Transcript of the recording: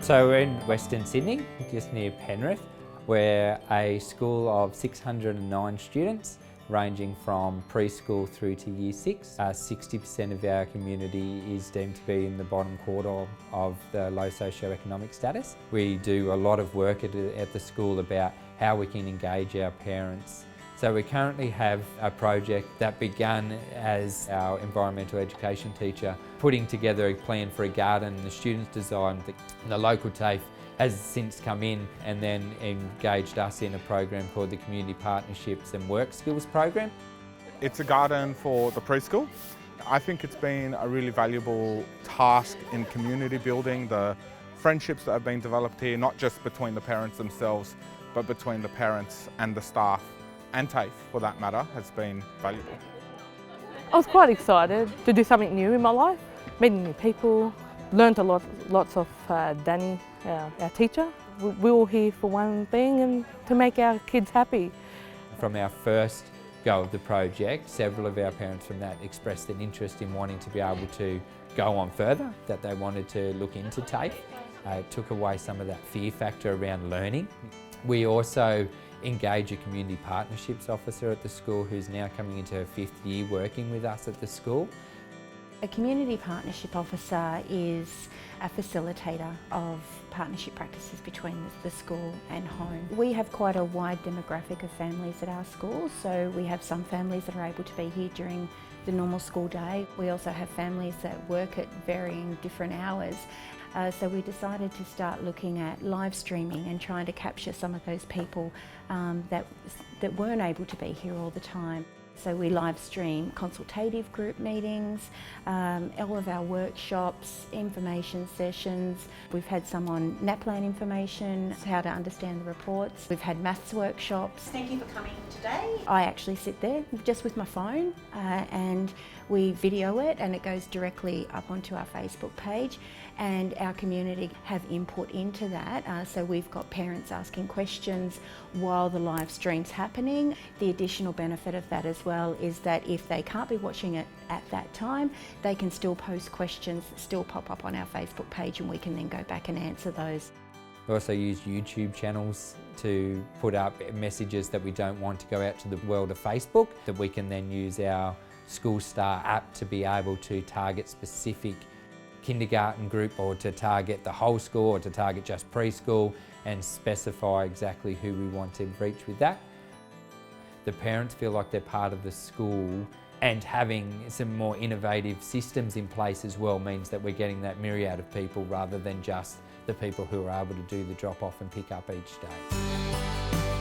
So we're in Western Sydney, just near Penrith. We're a school of 609 students, ranging from preschool through to year 6. 60% of our community is deemed to be in the bottom quartile of the low socioeconomic status. We do a lot of work at the school about how we can engage our parents. So we currently have a project that began as our environmental education teacher putting together a plan for a garden. The students designed, the local TAFE has since come in and then engaged us in a program called the Community Partnerships and Work Skills program. It's a garden for the preschool. I think it's been a really valuable task in community building, the friendships that have been developed here, not just between the parents themselves, but between the parents and the staff. And TAFE, for that matter, has been valuable. I was quite excited to do something new in my life, meeting new people, learned lots of Danny, our teacher. We're all here for one thing, and to make our kids happy. From our first go of the project, several of our parents from that expressed an interest in wanting to be able to go on further, that they wanted to look into TAFE. It took away some of that fear factor around learning. We also engage a community partnerships officer at the school who's now coming into her 5th year working with us at the school. A community partnership officer is a facilitator of partnership practices between the school and home. We have quite a wide demographic of families at our school, so we have some families that are able to be here during the normal school day. We also have families that work at varying different hours. So we decided to start looking at live streaming and trying to capture some of those people that weren't able to be here all the time. So we live stream consultative group meetings, all of our workshops, information sessions. We've had some on NAPLAN information, how to understand the reports. We've had maths workshops. Thank you for coming today. I actually sit there just with my phone and we video it, and it goes directly up onto our Facebook page, and our community have input into that. So we've got parents asking questions while the live stream's happening. The additional benefit of that as well is that if they can't be watching it at that time, they can still post questions that still pop up on our Facebook page, and we can then go back and answer those. We also use YouTube channels to put up messages that we don't want to go out to the world of Facebook, that we can then use our School Star app to be able to target specific kindergarten group, or to target the whole school, or to target just preschool, and specify exactly who we want to reach with that. The parents feel like they're part of the school, and having some more innovative systems in place as well means that we're getting that myriad of people rather than just the people who are able to do the drop off and pick up each day.